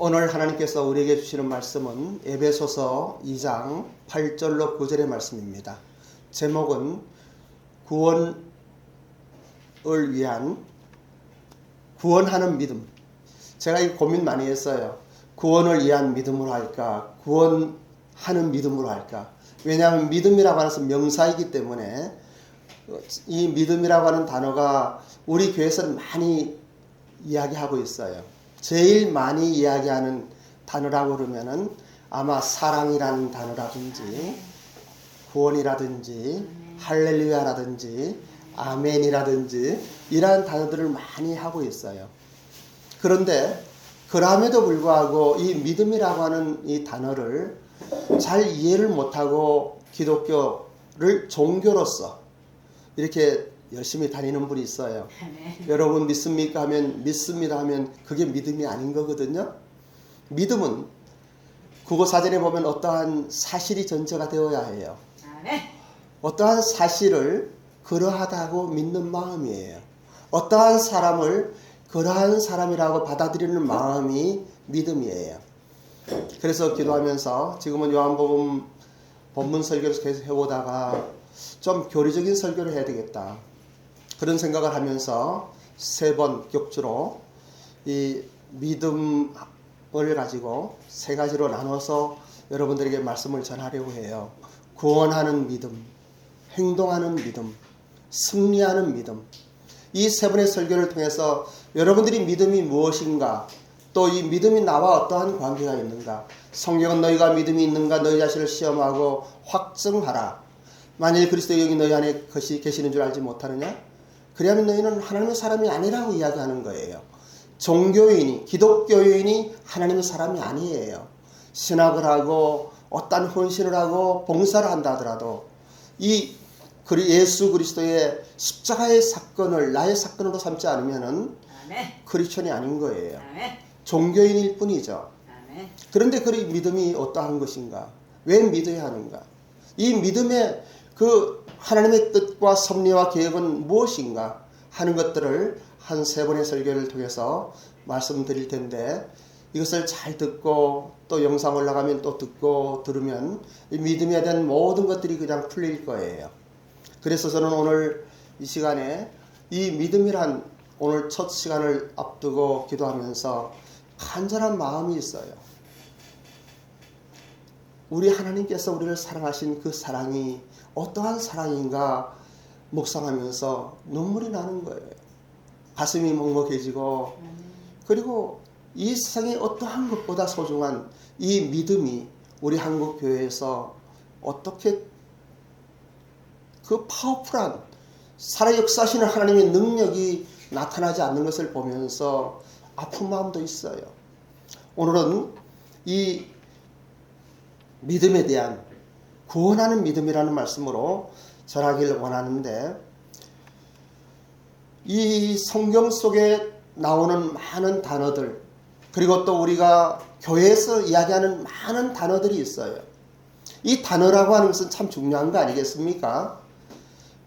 오늘 하나님께서 우리에게 주시는 말씀은 에베소서 2장 8절로 9절의 말씀입니다. 제목은 구원을 위한 구원하는 믿음. 제가 이 고민 많이 했어요. 구원을 위한 믿음으로 할까? 구원하는 믿음으로 할까? 왜냐하면 믿음이라고 하는 것은 명사이기 때문에 이 믿음이라고 하는 단어가 우리 교회에서는 많이 이야기하고 있어요. 제일 많이 이야기하는 단어라고 그러면은 아마 사랑이라는 단어라든지 구원이라든지 할렐루야라든지 아멘이라든지 이러한 단어들을 많이 하고 있어요. 그런데 그럼에도 불구하고 이 믿음이라고 하는 이 단어를 잘 이해를 못하고 기독교를 종교로서 이렇게 열심히 다니는 분이 있어요. 여러분 믿습니까 하면 믿습니다 하면 그게 믿음이 아닌 거거든요. 믿음은 국어사전에 보면 어떠한 사실이 전제가 되어야 해요. 어떠한 사실을 그러하다고 믿는 마음이에요. 어떠한 사람을 그러한 사람이라고 받아들이는 마음이 믿음이에요. 그래서 기도하면서 지금은 요한복음 본문 설교를 계속 해보다가 좀 교리적인 설교를 해야 되겠다. 그런 생각을 하면서 3번 격주로 이 믿음을 가지고 3가지로 나눠서 여러분들에게 말씀을 전하려고 해요. 구원하는 믿음, 행동하는 믿음, 승리하는 믿음. 이 3번의 설교를 통해서 여러분들이 믿음이 무엇인가, 또 이 믿음이 나와 어떠한 관계가 있는가, 성경은 너희가 믿음이 있는가 너희 자신을 시험하고 확증하라. 만일 그리스도의 영이 너희 안에 계시는 줄 알지 못하느냐? 그리하면 너희는 하나님의 사람이 아니라고 이야기하는 거예요. 종교인이, 기독교인이 하나님의 사람이 아니에요. 신학을 하고 어떤 헌신을 하고 봉사를 한다 하더라도 이 예수 그리스도의 십자가의 사건을 나의 사건으로 삼지 않으면은 크리스천이 아닌 거예요. 종교인일 뿐이죠. 그런데 그 믿음이 어떠한 것인가? 왜 믿어야 하는가? 이 믿음의 그 하나님의 뜻과 섭리와 계획은 무엇인가 하는 것들을 한 3번의 설교를 통해서 말씀드릴 텐데, 이것을 잘 듣고 또 영상 올라가면 또 듣고 들으면 이 믿음에 대한 모든 것들이 그냥 풀릴 거예요. 그래서 저는 오늘 이 시간에 이 믿음이란 오늘 첫 시간을 앞두고 기도하면서 간절한 마음이 있어요. 우리 하나님께서 우리를 사랑하신 그 사랑이 어떠한 사랑인가 묵상하면서 눈물이 나는 거예요. 가슴이 먹먹해지고, 그리고 이 세상에 어떠한 것보다 소중한 이 믿음이 우리 한국 교회에서 어떻게 그 파워풀한 살아 역사하시는 하나님의 능력이 나타나지 않는 것을 보면서 아픈 마음도 있어요. 오늘은 이 믿음에 대한 구원하는 믿음이라는 말씀으로 전하기를 원하는데, 이 성경 속에 나오는 많은 단어들, 그리고 또 우리가 교회에서 이야기하는 많은 단어들이 있어요. 이 단어라고 하는 것은 참 중요한 거 아니겠습니까?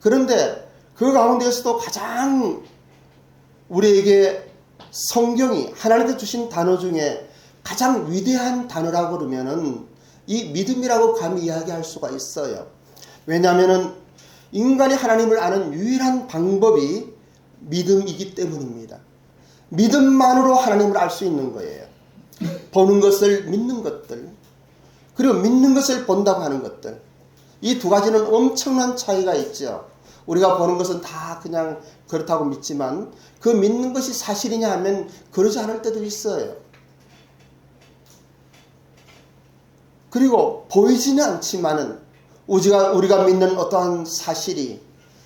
그런데 그 가운데에서도 가장 우리에게 성경이 하나님께 주신 단어 중에 가장 위대한 단어라고 그러면은 이 믿음이라고 감히 이야기할 수가 있어요. 왜냐하면 인간이 하나님을 아는 유일한 방법이 믿음이기 때문입니다. 믿음만으로 하나님을 알 수 있는 거예요. 보는 것을 믿는 것들, 그리고 믿는 것을 본다고 하는 것들, 이 2가지는 엄청난 차이가 있죠. 우리가 보는 것은 다 그냥 그렇다고 믿지만 그 믿는 것이 사실이냐 하면 그러지 않을 때도 있어요. 그리고 보이지는 않지만은 우리가 믿는 어떠한 사실이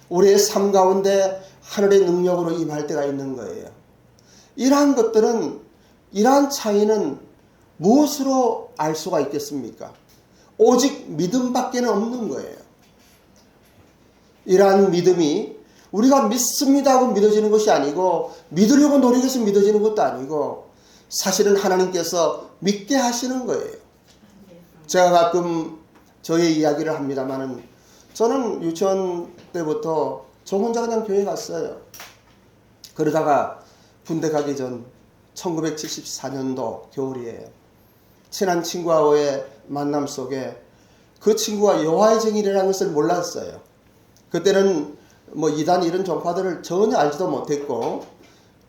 우리의 삶 가운데 하늘의 능력으로 임할 때가 있는 거예요. 이러한 것들은, 이러한 차이는 무엇으로 알 수가 있겠습니까? 오직 믿음밖에는 없는 거예요. 이러한 믿음이 우리가 믿습니다 하고 믿어지는 것이 아니고, 믿으려고 노력해서 믿어지는 것도 아니고, 사실은 하나님께서 믿게 하시는 거예요. 제가 가끔 저의 이야기를 합니다만은, 저는 유치원 때부터 저 혼자 그냥 교회 갔어요. 그러다가 군대 가기 전 1974년도 겨울이에요. 친한 친구와의 만남 속에 그 친구가 여호와의 증인이라는 것을 몰랐어요. 그때는 뭐 이단 이런 종파들을 전혀 알지도 못했고,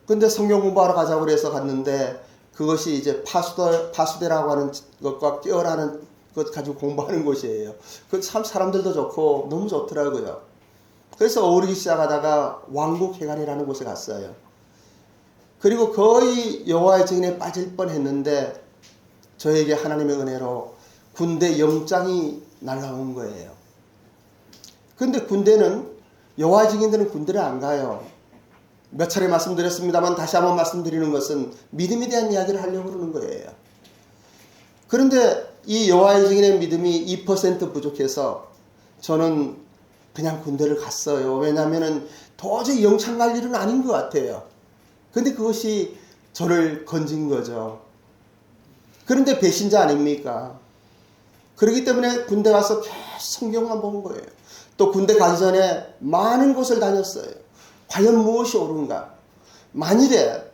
근데 성경 공부하러 가자고 그래서 갔는데 그것이 이제 파수대라고 하는 것과 깨어라는 것 가지고 공부하는 곳이에요. 그 참 사람들도 좋고 너무 좋더라고요. 그래서 어우르기 시작하다가 왕국회관이라는 곳에 갔어요. 그리고 거의 여호와의 증인에 빠질 뻔했는데 저에게 하나님의 은혜로 군대 영장이 날라온 거예요. 근데 군대는, 여호와의 증인들은 군대를 안 가요. 몇 차례 말씀드렸습니다만 다시 한번 말씀드리는 것은 믿음에 대한 이야기를 하려고 그러는 거예요. 그런데 이 여호와의 증인의 믿음이 2% 부족해서 저는 그냥 군대를 갔어요. 왜냐하면 도저히 영창 갈 일은 아닌 것 같아요. 근데 그것이 저를 건진 거죠. 그런데 배신자 아닙니까? 그렇기 때문에 군대 가서 계속 성경만 본 거예요. 또 군대 가기 전에 많은 곳을 다녔어요. 과연 무엇이 옳은가? 만일에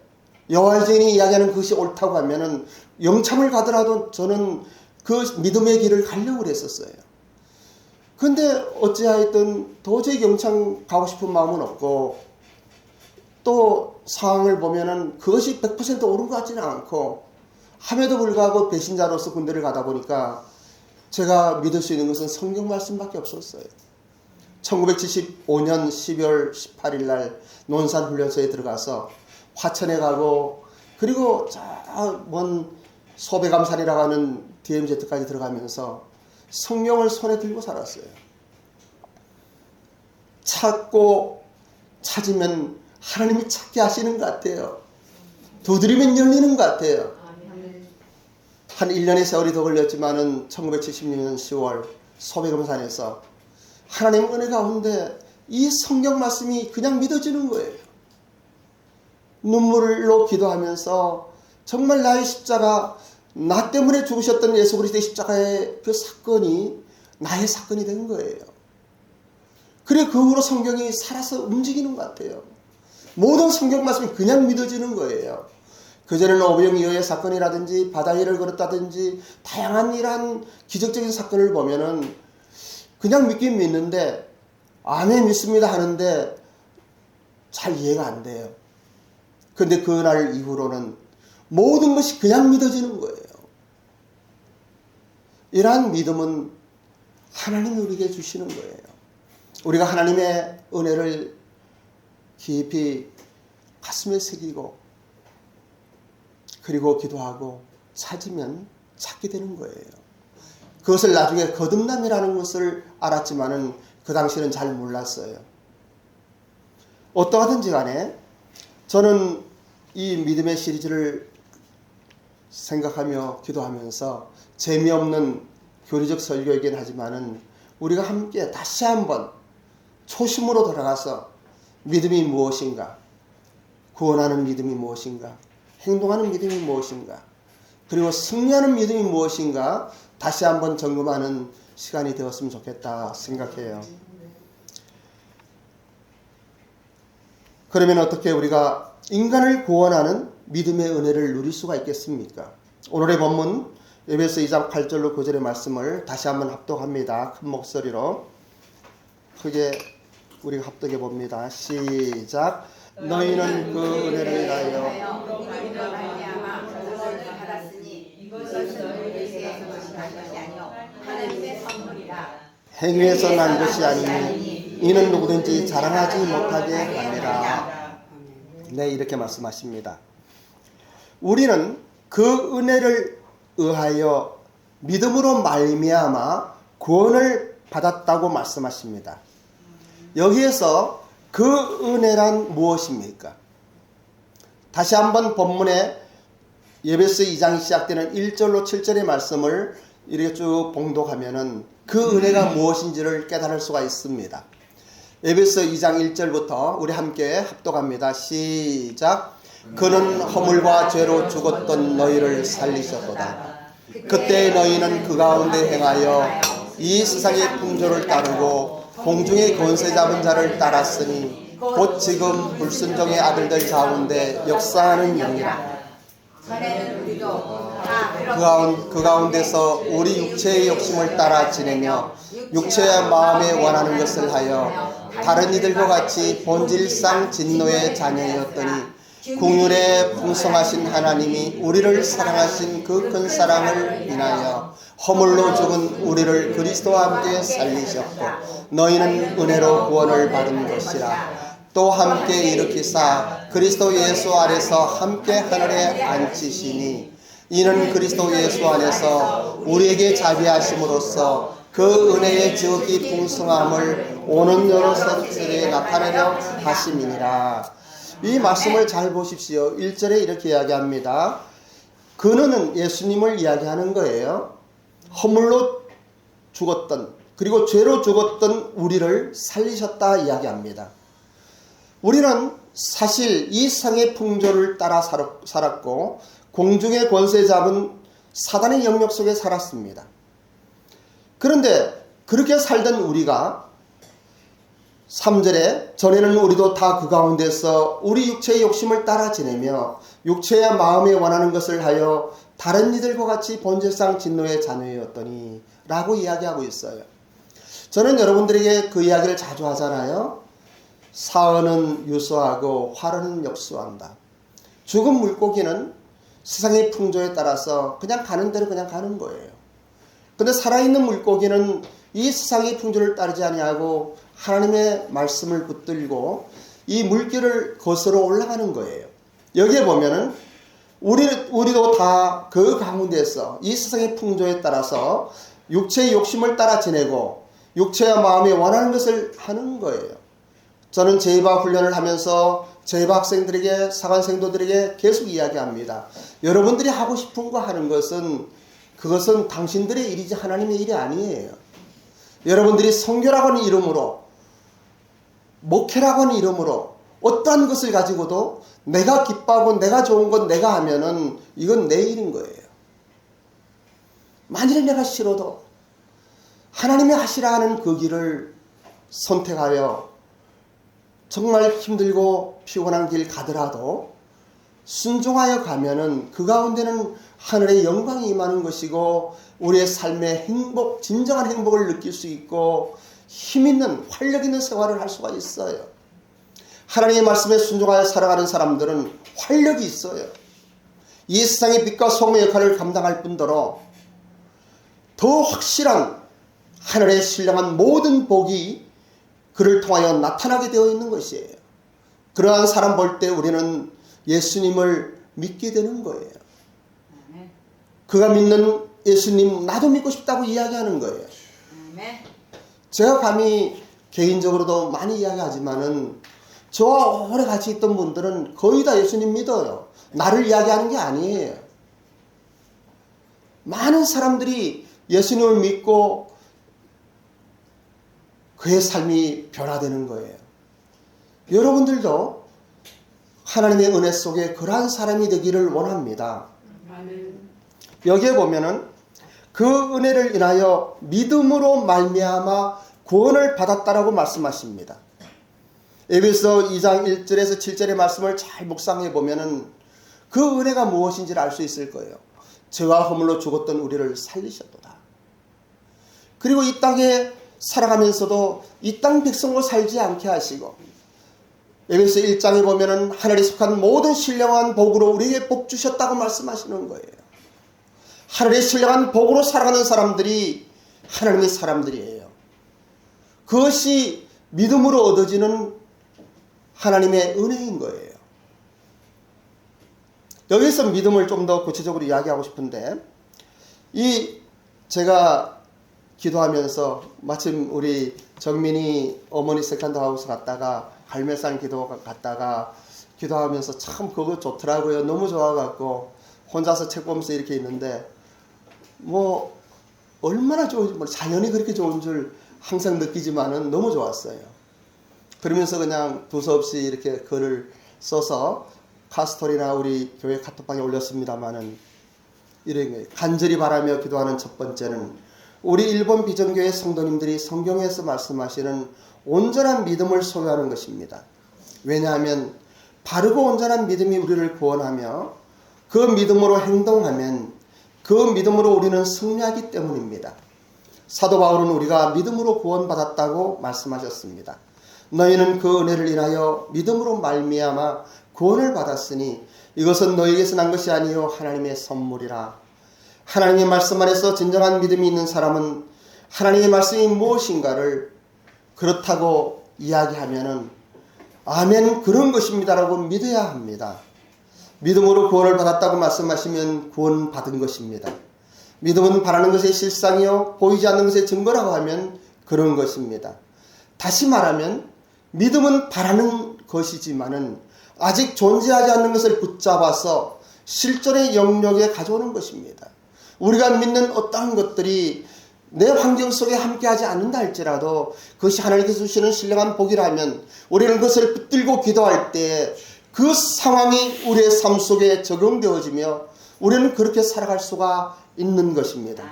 여호와의 증인이 이야기하는 그것이 옳다고 하면은 영참을 가더라도 저는 그 믿음의 길을 가려고 했었어요. 근데 어찌하였든 도저히 영창 가고 싶은 마음은 없고, 또 상황을 보면은 그것이 100% 옳은 것 같지는 않고, 함에도 불구하고 배신자로서 군대를 가다 보니까 제가 믿을 수 있는 것은 성경 말씀밖에 없었어요. 1975년 12월 18일 날 논산 훈련소에 들어가서 화천에 가고, 그리고 저 먼 소배감산이라고 하는 DMZ까지 들어가면서 성경을 손에 들고 살았어요. 찾고 찾으면 하나님이 찾게 하시는 것 같아요. 두드리면 열리는 것 같아요. 한 1년의 세월이 더 걸렸지만은 1976년 10월 소배검산에서 하나님 은혜 가운데 이 성경 말씀이 그냥 믿어지는 거예요. 눈물로 기도하면서 정말 나의 십자가, 나 때문에 죽으셨던 예수 그리스도의 십자가의 그 사건이 나의 사건이 된 거예요. 그래 그 후로 성경이 살아서 움직이는 것 같아요. 모든 성경 말씀이 그냥 믿어지는 거예요. 그전에는 오병이어의 사건이라든지 바다 위를 걸었다든지 다양한 이러한 기적적인 사건을 보면은 그냥 믿긴 믿는데, 아멘 믿습니다 하는데 잘 이해가 안 돼요. 그런데 그날 이후로는 모든 것이 그냥 믿어지는 거예요. 이러한 믿음은 하나님이 우리에게 주시는 거예요. 우리가 하나님의 은혜를 깊이 가슴에 새기고 그리고 기도하고 찾으면 찾게 되는 거예요. 그것을 나중에 거듭남이라는 것을 알았지만은 그 당시는 잘 몰랐어요. 어떠하든지 간에 저는 이 믿음의 시리즈를 생각하며 기도하면서 재미없는 교리적 설교이긴 하지만은 우리가 함께 다시 한번 초심으로 돌아가서 믿음이 무엇인가, 구원하는 믿음이 무엇인가, 행동하는 믿음이 무엇인가, 그리고 승리하는 믿음이 무엇인가 다시 한번 점검하는 시간이 되었으면 좋겠다 생각해요. 그러면 어떻게 우리가 인간을 구원하는 믿음의 은혜를 누릴 수가 있겠습니까? 오늘의 본문 에베소 2장 8절로 9절의 말씀을 다시 한번 합독합니다. 큰 목소리로 크게 우리가 합독해 봅니다. 시작. 너희는 그 은혜를 인하여 행위에서 난 것이 아니니 이는 누구든지 자랑하지 못하게 하니라. 네, 이렇게 말씀하십니다. 우리는 그 은혜를 의하여 믿음으로 말미암아 구원을 받았다고 말씀하십니다. 여기에서 그 은혜란 무엇입니까? 다시 한번 본문에 에베소 2장이 시작되는 1절로 7절의 말씀을 이렇게 쭉 봉독하면은 그 은혜가 무엇인지를 깨달을 수가 있습니다. 에베소 2장 1절부터 우리 함께 합독합니다. 시작. 그는 허물과 죄로 죽었던 너희를 살리셨도다. 그때 너희는 그 가운데 행하여 이 세상의 풍조를 따르고 공중의 권세 잡은 자를 따랐으니 곧 지금 불순종의 아들들 가운데 역사하는 영이라. 전에는 우리도 다 그 가운데서 우리 육체의 욕심을 따라 지내며 육체와 마음에 원하는 것을 하여 다른 이들과 같이 본질상 진노의 자녀였더니 긍휼에 풍성하신 하나님이 우리를 사랑하신 그 큰 사랑을 인하여 허물로 죽은 우리를 그리스도와 함께 살리셨고 너희는 은혜로 구원을 받은 것이라. 또 함께 일으키사 그리스도 예수 안에서 함께 하늘에 앉히시니 이는 그리스도 예수 안에서 우리에게 자비하심으로써 그 은혜의 지극히 풍성함을 오는 여러 세대에 나타내려 하심이니라. 이 말씀을 잘 보십시오. 1절에 이렇게 이야기합니다. 그는 예수님을 이야기하는 거예요. 허물로 죽었던, 그리고 죄로 죽었던 우리를 살리셨다 이야기합니다. 우리는 사실 이 세상의 풍조를 따라 살았고 공중의 권세 잡은 사단의 영역 속에 살았습니다. 그런데 그렇게 살던 우리가 3절에 전에는 우리도 다 그 가운데서 우리 육체의 욕심을 따라 지내며 육체의 마음에 원하는 것을 하여 다른 이들과 같이 본질상 진노의 자녀였더니 라고 이야기하고 있어요. 저는 여러분들에게 그 이야기를 자주 하잖아요. 사언은 유수하고 화는 역수한다. 죽은 물고기는 세상의 풍조에 따라서 그냥 가는 대로 그냥 가는 거예요. 근데 살아있는 물고기는 이 세상의 풍조를 따르지 아니하고 하나님의 말씀을 붙들고 이 물길을 거스러 올라가는 거예요. 여기에 보면은 우리도 다 그 가운데서 이 세상의 풍조에 따라서 육체의 욕심을 따라 지내고 육체와 마음에 원하는 것을 하는 거예요. 저는 제이바 훈련을 하면서 제이바 학생들에게, 사관생도들에게 계속 이야기합니다. 여러분들이 하고 싶은 거 하는 것은 그것은 당신들의 일이지 하나님의 일이 아니에요. 여러분들이 선교라고 하는 이름으로, 목회라고 하는 이름으로 어떠한 것을 가지고도 내가 기뻐하고 내가 좋은 건 내가 하면은 이건 내 일인 거예요. 만일에 내가 싫어도 하나님이 하시라 하는 그 길을 선택하여 정말 힘들고 피곤한 길 가더라도 순종하여 가면은 그 가운데는 하늘의 영광이 임하는 것이고 우리의 삶의 행복, 진정한 행복을 느낄 수 있고 힘있는 활력 있는 생활을 할 수가 있어요. 하나님의 말씀에 순종하여 살아가는 사람들은 활력이 있어요. 이 세상의 빛과 소금의 역할을 감당할 뿐더러 더 확실한 하늘의 신령한 모든 복이 그를 통하여 나타나게 되어 있는 것이에요. 그러한 사람 볼 때 우리는 예수님을 믿게 되는 거예요. 그가 믿는 예수님 나도 믿고 싶다고 이야기하는 거예요. 제가 감히 개인적으로도 많이 이야기하지만은 저와 오래 같이 있던 분들은 거의 다 예수님 믿어요. 나를 이야기하는 게 아니에요. 많은 사람들이 예수님을 믿고 그의 삶이 변화되는 거예요. 여러분들도 하나님의 은혜 속에 그러한 사람이 되기를 원합니다. 여기에 보면은 그 은혜를 인하여 믿음으로 말미암아 구원을 받았다라고 말씀하십니다. 에베소 2장 1절에서 7절의 말씀을 잘 묵상해 보면은 그 은혜가 무엇인지를 알 수 있을 거예요. 죄와 허물로 죽었던 우리를 살리셨도다. 그리고 이 땅에 살아가면서도 이 땅 백성으로 살지 않게 하시고 에베소 1장에 보면은 하늘에 속한 모든 신령한 복으로 우리에게 복 주셨다고 말씀하시는 거예요. 하늘의 신령한 복으로 살아가는 사람들이 하나님의 사람들이에요. 그것이 믿음으로 얻어지는 하나님의 은혜인 거예요. 여기서 믿음을 좀 더 구체적으로 이야기하고 싶은데 제가 기도하면서 마침 우리 정민이 어머니 세컨드 하우스 갔다가 할매산 기도 갔다가 기도하면서 참 그거 좋더라고요. 너무 좋아갖고 혼자서 책 보면서 이렇게 있는데 뭐 얼마나 좋은지 자연이 그렇게 좋은 줄 항상 느끼지만은 너무 좋았어요. 그러면서 그냥 두서없이 이렇게 글을 써서 카스토리나 우리 교회 카톡방에 올렸습니다만은 이런 거예요. 간절히 바라며 기도하는 첫 번째는 우리 일본 비전교회 성도님들이 성경에서 말씀하시는 온전한 믿음을 소유하는 것입니다. 왜냐하면 바르고 온전한 믿음이 우리를 구원하며 그 믿음으로 행동하면 그 믿음으로 우리는 승리하기 때문입니다. 사도 바울은 우리가 믿음으로 구원받았다고 말씀하셨습니다. 너희는 그 은혜를 인하여 믿음으로 말미암아 구원을 받았으니 이것은 너희에게서 난 것이 아니요 하나님의 선물이라. 하나님의 말씀 안에서 진정한 믿음이 있는 사람은 하나님의 말씀이 무엇인가를 그렇다고 이야기하면은 아멘 그런 것입니다라고 믿어야 합니다. 믿음으로 구원을 받았다고 말씀하시면 구원받은 것입니다. 믿음은 바라는 것의 실상이요 보이지 않는 것의 증거라고 하면 그런 것입니다. 다시 말하면 믿음은 바라는 것이지만은 아직 존재하지 않는 것을 붙잡아서 실존의 영역에 가져오는 것입니다. 우리가 믿는 어떠한 것들이 내 환경 속에 함께하지 않는다 할지라도 그것이 하나님께서 주시는 신령한 복이라면 우리는 그것을 붙들고 기도할 때 그 상황이 우리의 삶 속에 적용되어지며 우리는 그렇게 살아갈 수가 있는 것입니다.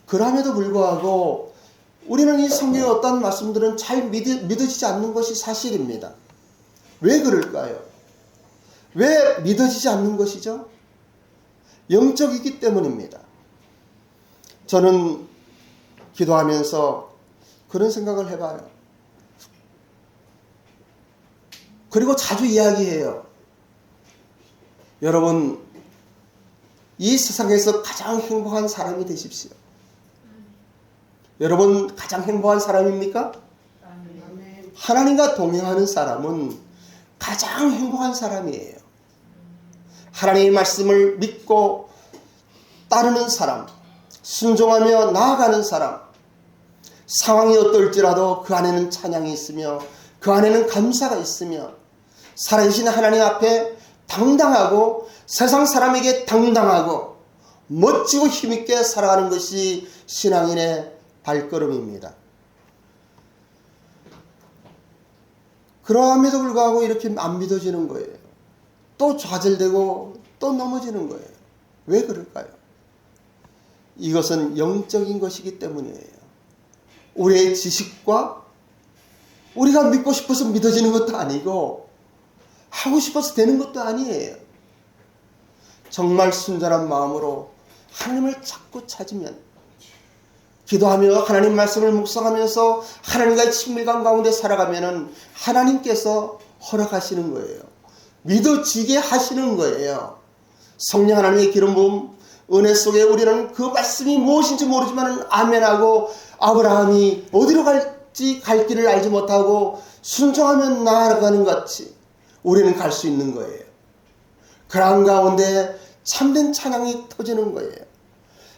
그럼에도 불구하고 우리는 이 성경의 어떤 말씀들은 잘 믿어지지 않는 것이 사실입니다. 왜 그럴까요? 왜 믿어지지 않는 것이죠? 영적이기 때문입니다. 저는 기도하면서 그런 생각을 해봐요. 그리고 자주 이야기해요. 여러분, 이 세상에서 가장 행복한 사람이 되십시오. 여러분, 가장 행복한 사람입니까? 하나님과 동행하는 사람은 가장 행복한 사람이에요. 하나님의 말씀을 믿고 따르는 사람, 순종하며 나아가는 사람, 상황이 어떨지라도 그 안에는 찬양이 있으며 그 안에는 감사가 있으며 살아계신 하나님 앞에 당당하고 세상 사람에게 당당하고 멋지고 힘있게 살아가는 것이 신앙인의 발걸음입니다. 그럼에도 불구하고 이렇게 안 믿어지는 거예요. 또 좌절되고 또 넘어지는 거예요. 왜 그럴까요? 이것은 영적인 것이기 때문이에요. 우리의 지식과 우리가 믿고 싶어서 믿어지는 것도 아니고 하고 싶어서 되는 것도 아니에요. 정말 순전한 마음으로 하나님을 자꾸 찾으면 기도하며 하나님 말씀을 묵상하면서 하나님과의 친밀감 가운데 살아가면은 하나님께서 허락하시는 거예요. 믿어지게 하시는 거예요. 성령 하나님의 기름 부음 은혜 속에 우리는 그 말씀이 무엇인지 모르지만 아멘하고 아브라함이 어디로 갈지 갈 길을 알지 못하고 순종하면 나아가는 것 같이 우리는 갈 수 있는 거예요. 그런 가운데 참된 찬양이 터지는 거예요.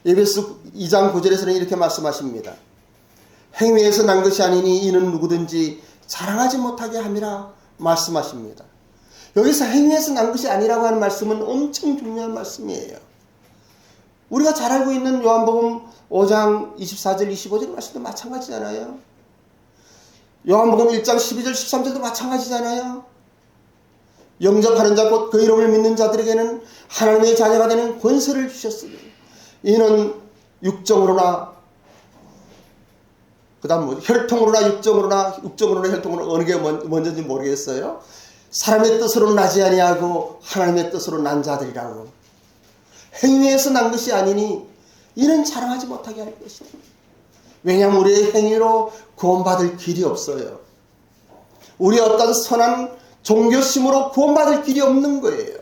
에베소 2장 9절에서는 이렇게 말씀하십니다. 행위에서 난 것이 아니니 이는 누구든지 자랑하지 못하게 함이라 말씀하십니다. 여기서 행위에서 난 것이 아니라고 하는 말씀은 엄청 중요한 말씀이에요. 우리가 잘 알고 있는 요한복음 5장 24절 25절 말씀도 마찬가지잖아요. 요한복음 1장 12절 13절도 마찬가지잖아요. 영접하는 자 곧 그 이름을 믿는 자들에게는 하나님의 자녀가 되는 권세를 주셨으니 이는 육정으로나 그 다음 뭐죠? 혈통으로나 육정으로나 혈통으로 어느 게 먼저인지 모르겠어요. 사람의 뜻으로 나지 아니하고 하나님의 뜻으로 난 자들이라고. 행위에서 난 것이 아니니 이는 자랑하지 못하게 할 것입니다. 왜냐하면 우리의 행위로 구원받을 길이 없어요. 우리의 어떤 선한 종교심으로 구원받을 길이 없는 거예요.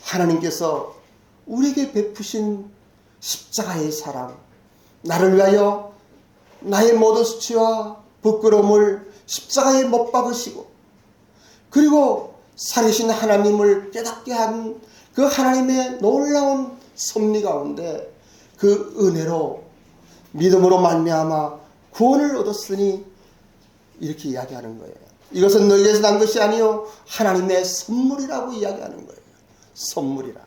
하나님께서 우리에게 베푸신 십자가의 사랑, 나를 위하여 나의 모든 수치와 부끄러움을 십자가에 못 박으시고 그리고 살아계신 하나님을 깨닫게 한 그 하나님의 놀라운 섭리 가운데 그 은혜로 믿음으로 말미암아 구원을 얻었으니 이렇게 이야기하는 거예요. 이것은 너희에게서 난 것이 아니요 하나님의 선물이라고 이야기하는 거예요. 선물이라.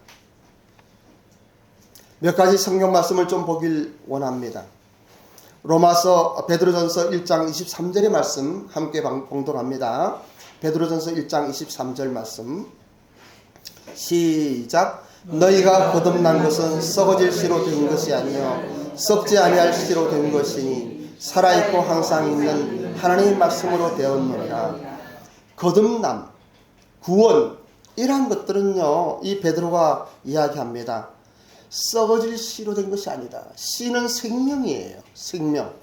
몇 가지 성경 말씀을 좀 보길 원합니다. 로마서 베드로전서 1장 23절의 말씀 함께 봉독합니다. 베드로전서 1장 23절 말씀 시작. 너희가 거듭난 것은 썩어질 씨로 된 것이 아니요 썩지 아니할 씨로 된 것이니 살아있고 항상 있는 하나님의 말씀으로 되었노라. 거듭남, 구원 이러한 것들은요, 이 베드로가 이야기합니다. 썩어질 씨로 된 것이 아니다. 씨는 생명이에요. 생명.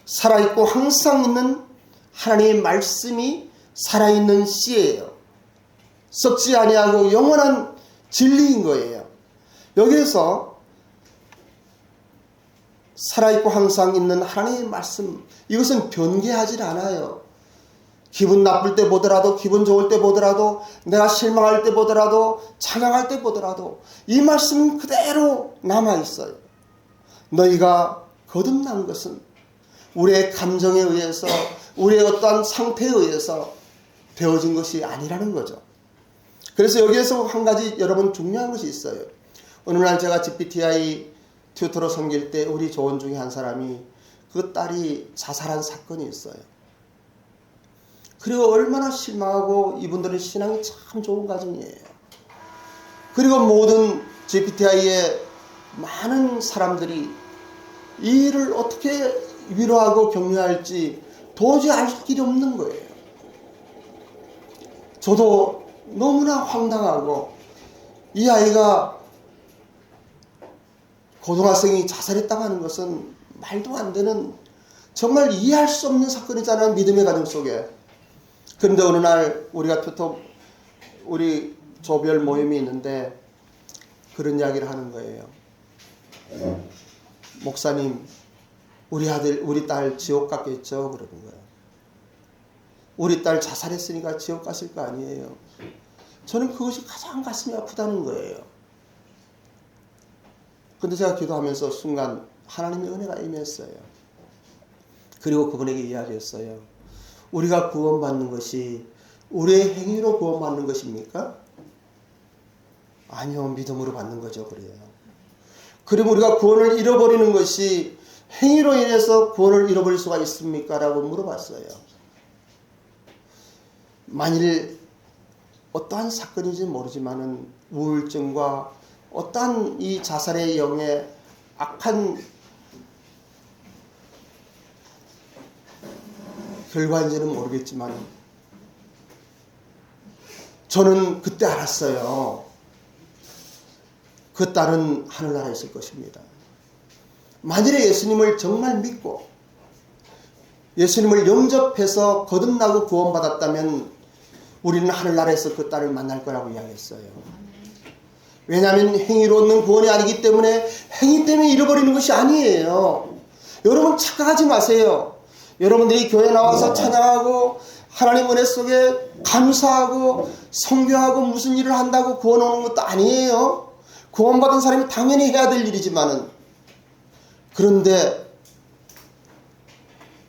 살아있고 항상 있는 하나님의 말씀이 살아있는 씨예요. 썩지 아니하고 영원한 진리인 거예요. 여기에서 살아있고 항상 있는 하나님의 말씀, 이것은 변개하지 않아요. 기분 나쁠 때 보더라도, 기분 좋을 때 보더라도, 내가 실망할 때 보더라도, 찬양할 때 보더라도 이 말씀은 그대로 남아있어요. 너희가 거듭난 것은 우리의 감정에 의해서, 우리의 어떠한 상태에 의해서 되어진 것이 아니라는 거죠. 그래서 여기에서 한 가지 여러분 중요한 것이 있어요. 어느 날 제가 GPTI 튜터로 섬길 때 우리 조원 중에 한 사람이 그 딸이 자살한 사건이 있어요. 그리고 얼마나 실망하고, 이분들은 신앙이 참 좋은 가정이에요. 그리고 모든 GPTI의 많은 사람들이 이 일을 어떻게 위로하고 격려할지 도저히 알 길이 없는 거예요. 저도 너무나 황당하고, 이 아이가 고등학생이 자살했다고 하는 것은 말도 안 되는, 정말 이해할 수 없는 사건이잖아요. 믿음의 가정 속에. 그런데 어느 날 우리가 우리 조별 모임이 있는데 그런 이야기를 하는 거예요. 목사님, 우리 아들, 우리 딸 지옥 갔겠죠? 그러는 거예요. 우리 딸 자살했으니까 지옥 갔을 거 아니에요. 저는 그것이 가장 가슴이 아프다는 거예요. 근데 제가 기도하면서 순간 하나님의 은혜가 임했어요. 그리고 그분에게 이야기했어요. 우리가 구원받는 것이 우리의 행위로 구원받는 것입니까? 아니요, 믿음으로 받는 거죠. 그래요. 그럼 우리가 구원을 잃어버리는 것이 행위로 인해서 구원을 잃어버릴 수가 있습니까? 라고 물어봤어요. 만일 어떠한 사건인지 모르지만은 우울증과 어떠한 이 자살의 영의 악한 결과인지는 모르겠지만 저는 그때 알았어요. 그 딸은 하늘나라에 있을 것입니다. 만일에 예수님을 정말 믿고 예수님을 영접해서 거듭나고 구원받았다면 우리는 하늘나라에서 그 딸을 만날 거라고 이야기했어요. 왜냐하면 행위로 얻는 구원이 아니기 때문에, 행위 때문에 잃어버리는 것이 아니에요. 여러분 착각하지 마세요. 여러분들이 교회 나와서 찬양하고 하나님 은혜 속에 감사하고 성교하고 무슨 일을 한다고 구원 오는 것도 아니에요. 구원받은 사람이 당연히 해야 될 일이지만은, 그런데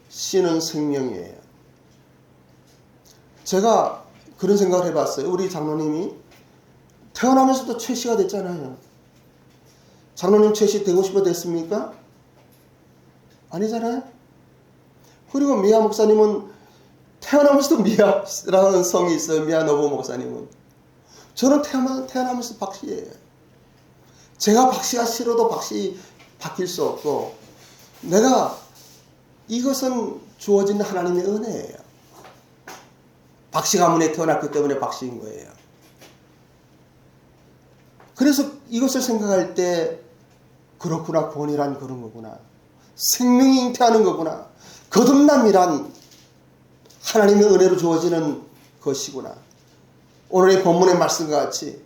씨는 생명이에요. 제가 그런 생각을 해봤어요. 우리 장로님이 태어나면서도 최씨가 됐잖아요. 장로님 최씨 되고 싶어 됐습니까? 아니잖아요. 그리고 미아 목사님은 태어나면서도 미아라는 성이 있어요. 미아 노부 목사님은. 저는 태어나면서 박씨예요. 제가 박씨가 싫어도 박씨 바뀔 수 없고, 내가 이것은 주어진 하나님의 은혜예요. 박씨 가문에 태어났기 때문에 박씨인 거예요. 그래서 이것을 생각할 때, 그렇구나, 구원이란 그런 거구나. 생명이 잉태하는 거구나. 거듭남이란 하나님의 은혜로 주어지는 것이구나. 오늘의 본문의 말씀과 같이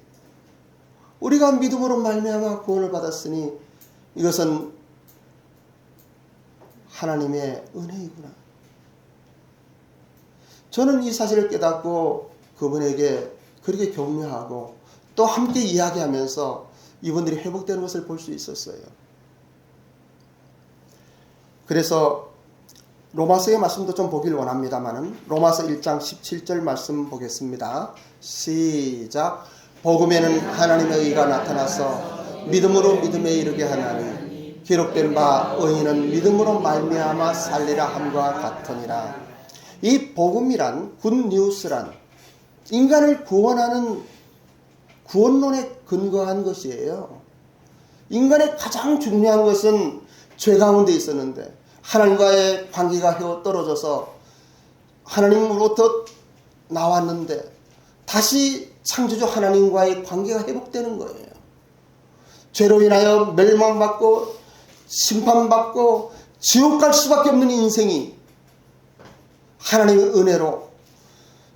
우리가 믿음으로 말미암아 구원을 받았으니 이것은 하나님의 은혜이구나. 저는 이 사실을 깨닫고 그분에게 그렇게 격려하고 또 함께 이야기하면서 이분들이 회복되는 것을 볼 수 있었어요. 그래서 로마서의 말씀도 좀 보길 원합니다만은 로마서 1장 17절 말씀 보겠습니다. 시작. 복음에는 하나님의 의가 나타나서 믿음으로 믿음에 이르게 하나니 기록된 바 의인은 믿음으로 말미암아 살리라 함과 같으니라. 이 복음이란, 굿뉴스란 인간을 구원하는 구원론에 근거한 것이에요. 인간의 가장 중요한 것은 죄 가운데 있었는데 하나님과의 관계가 헤어 떨어져서 하나님으로부터 나왔는데 다시 창조주 하나님과의 관계가 회복되는 거예요. 죄로 인하여 멸망받고 심판받고 지옥 갈 수밖에 없는 인생이 하나님의 은혜로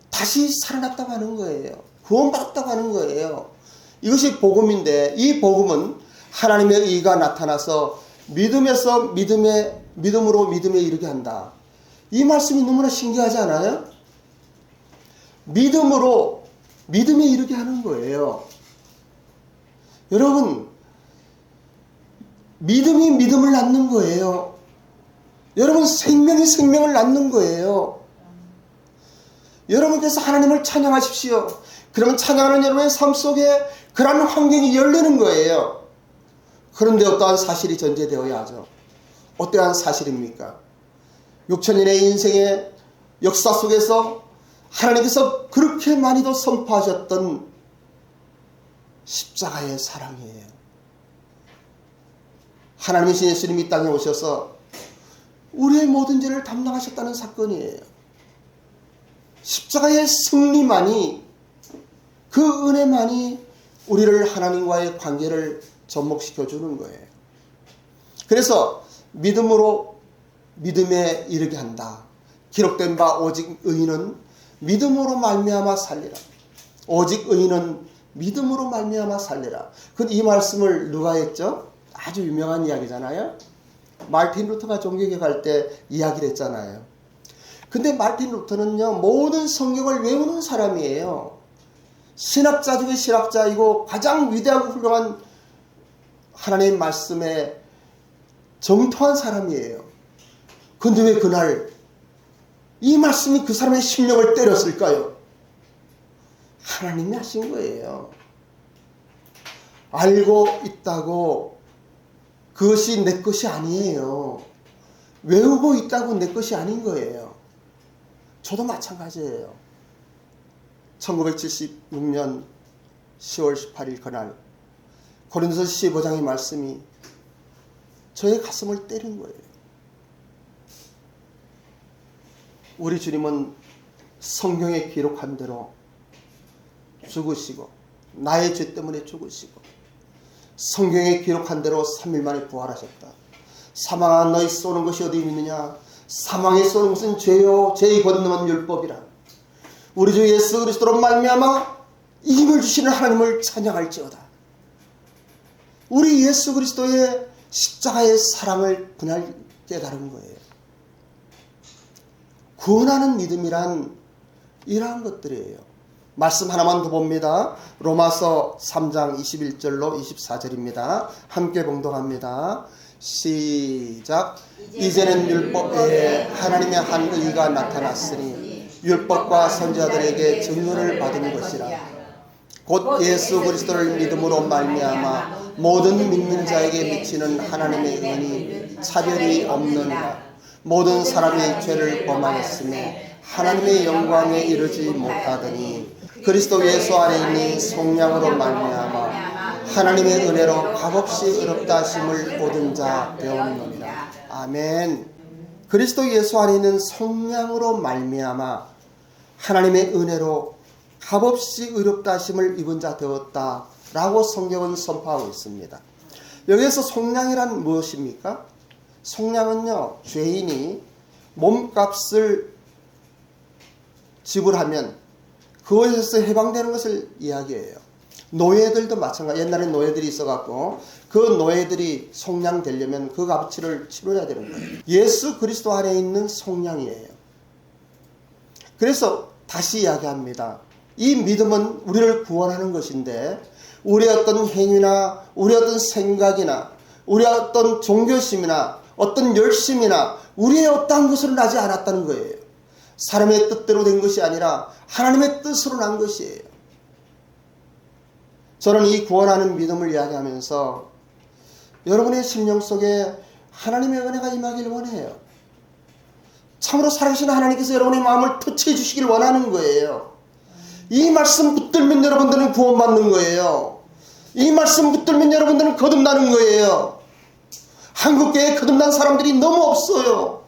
다시 살아났다고 하는 거예요. 구원받았다고 하는 거예요. 이것이 복음인데, 이 복음은 하나님의 의가 나타나서 믿음에서 믿음으로 믿음에 이르게 한다. 이 말씀이 너무나 신기하지 않아요? 믿음으로 믿음에 이르게 하는 거예요. 여러분, 믿음이 믿음을 낳는 거예요. 여러분, 생명이 생명을 낳는 거예요. 여러분께서 하나님을 찬양하십시오. 그러면 찬양하는 여러분의 삶 속에 그러한 환경이 열리는 거예요. 그런데 어떠한 사실이 전제되어야 하죠. 어떠한 사실입니까? 6천년의 인생의 역사 속에서 하나님께서 그렇게 많이도 선포하셨던 십자가의 사랑이에요. 하나님이신 예수님이 이 땅에 오셔서 우리의 모든 죄를 담당하셨다는 사건이에요. 십자가의 승리만이, 그 은혜만이 우리를 하나님과의 관계를 접목시켜 주는 거예요. 그래서 믿음으로 믿음에 이르게 한다. 기록된 바 오직 의인은 믿음으로 말미암아 살리라. 오직 의인은 믿음으로 말미암아 살리라. 이 말씀을 누가 했죠? 아주 유명한 이야기잖아요. 마르틴 루터가 종교개혁할 때 이야기를 했잖아요. 근데 마르틴 루터는요, 모든 성경을 외우는 사람이에요. 신학자 중에 신학자이고 가장 위대하고 훌륭한 하나님의 말씀에 정통한 사람이에요. 근데 왜 그날 이 말씀이 그 사람의 심령을 때렸을까요? 하나님이 하신 거예요. 알고 있다고 그것이 내 것이 아니에요. 외우고 있다고 내 것이 아닌 거예요. 저도 마찬가지예요. 1976년 10월 18일 그날 고린도서 15장의 말씀이 저의 가슴을 때린 거예요. 우리 주님은 성경에 기록한 대로 죽으시고 나의 죄 때문에 죽으시고 성경에 기록한 대로 3일 만에 부활하셨다. 사망아 너희 쏘는 것이 어디 있느냐? 사망에 쏘는 것은 죄요 죄의 권능은 율법이라. 우리 주 예수 그리스도로 말미암아 이김을 주시는 하나님을 찬양할지어다. 우리 예수 그리스도의 십자가의 사랑을 그날 깨달은 거예요. 구원하는 믿음이란 이러한 것들이에요. 말씀 하나만 더 봅니다. 로마서 3장 21절로 24절입니다. 함께 봉독합니다. 시작. 이제는 율법 외에 하나님의 한 의가 나타났으니 율법과 선지자들에게 증거를 받은 것이라. 곧 예수 그리스도를 믿음으로 말미암아 모든 믿는 자에게 미치는 하나님의 은이 차별이 없느니라. 모든 사람이 죄를 범하였으며 하나님의 영광에 이르지 못하더니 그리스도 예수 안에 있는 속량으로 말미암아 하나님의 은혜로 값없이 의롭다 하심을 얻은 자 되었느니라. 아멘. 그리스도 예수 안에 있는 속량으로 말미암아 하나님의 은혜로 값없이 의롭다 하심을 입은 자 되었다라고 성경은 선포하고 있습니다. 여기에서 속량이란 무엇입니까? 속량은요, 죄인이 몸값을 지불하면 그것에서 해방되는 것을 이야기해요. 노예들도 마찬가지. 옛날에 노예들이 있어갖고 그 노예들이 속량되려면 그 값어치를 치러야 되는 거예요. 예수 그리스도 안에 있는 속량이에요. 그래서 다시 이야기합니다. 이 믿음은 우리를 구원하는 것인데 우리의 어떤 행위나 우리의 어떤 생각이나 우리의 어떤 종교심이나 어떤 열심이나 우리의 어떠한 것으로 나지 않았다는 거예요. 사람의 뜻대로 된 것이 아니라 하나님의 뜻으로 난 것이에요. 저는 이 구원하는 믿음을 이야기하면서 여러분의 심령 속에 하나님의 은혜가 임하기를 원해요. 참으로 살아계신 하나님께서 여러분의 마음을 터치해 주시길 원하는 거예요. 이 말씀 붙들면 여러분들은 구원받는 거예요. 이 말씀 붙들면 여러분들은 거듭나는 거예요. 한국교회에 거듭난 사람들이 너무 없어요.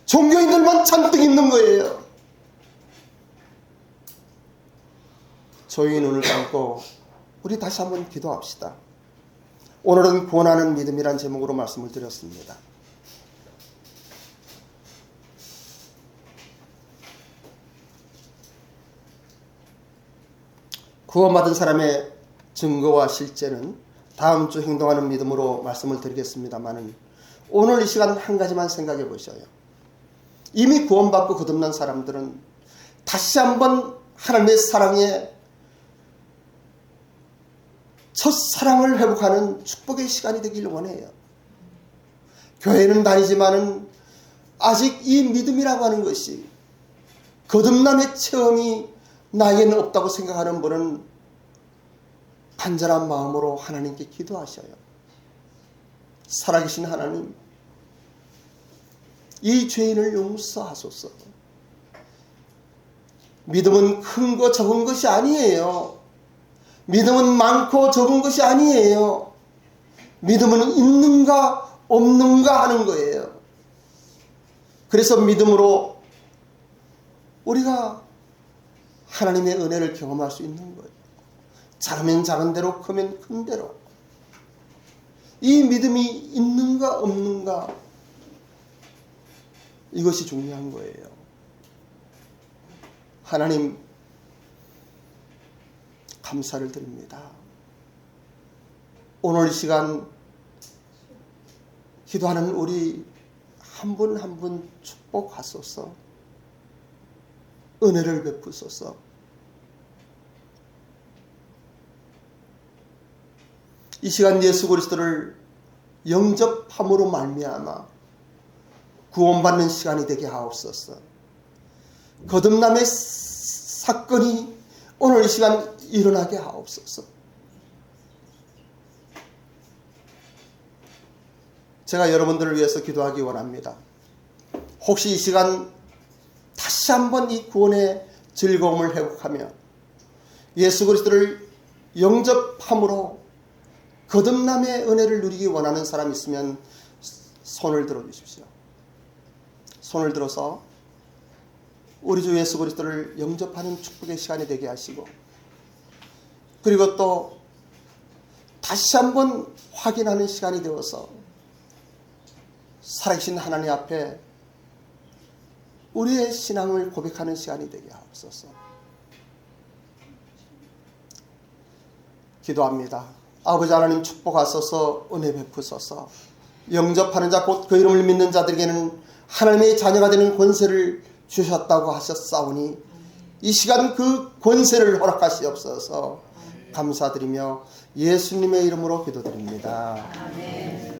종교인들만 잔뜩 있는 거예요. 조용히 눈을 감고 우리 다시 한번 기도합시다. 오늘은 구원하는 믿음이란 제목으로 말씀을 드렸습니다. 구원받은 사람의 증거와 실제는 다음 주 행동하는 믿음으로 말씀을 드리겠습니다만 오늘 이 시간 한 가지만 생각해 보셔요. 이미 구원받고 거듭난 사람들은 다시 한번 하나님의 사랑에 첫사랑을 회복하는 축복의 시간이 되길 원해요. 교회는 다니지만은 아직 이 믿음이라고 하는 것이 거듭남의 체험이 나에게는 없다고 생각하는 분은 간절한 마음으로 하나님께 기도하셔요. 살아계신 하나님, 이 죄인을 용서하소서. 믿음은 큰 거 적은 것이 아니에요. 믿음은 많고 적은 것이 아니에요. 믿음은 있는가 없는가 하는 거예요. 그래서 믿음으로 우리가 하나님의 은혜를 경험할 수 있는 거예요. 작으면 작은 대로, 크면 큰 대로. 이 믿음이 있는가 없는가, 이것이 중요한 거예요. 하나님, 감사를 드립니다. 오늘 이 시간 기도하는 우리 한 분 한 분 축복하소서. 은혜를 베푸소서. 이 시간 예수 그리스도를 영접함으로 말미암아 구원받는 시간이 되게 하옵소서. 거듭남의 사건이 오늘 이 시간 일어나게 하옵소서. 제가 여러분들을 위해서 기도하기 원합니다. 혹시 이 시간 다시 한번 이 구원의 즐거움을 회복하며 예수 그리스도를 영접함으로 거듭남의 은혜를 누리기 원하는 사람 있으면 손을 들어 주십시오. 손을 들어서 우리 주 예수 그리스도를 영접하는 축복의 시간이 되게 하시고, 그리고 또 다시 한번 확인하는 시간이 되어서 살아계신 하나님 앞에 우리의 신앙을 고백하는 시간이 되게 하옵소서. 기도합니다. 아버지 하나님, 축복하소서. 은혜 베푸소서. 영접하는 자 곧 그 이름을 믿는 자들에게는 하나님의 자녀가 되는 권세를 주셨다고 하셨사오니 이 시간 그 권세를 허락하시옵소서. 감사드리며 예수님의 이름으로 기도드립니다. 아멘.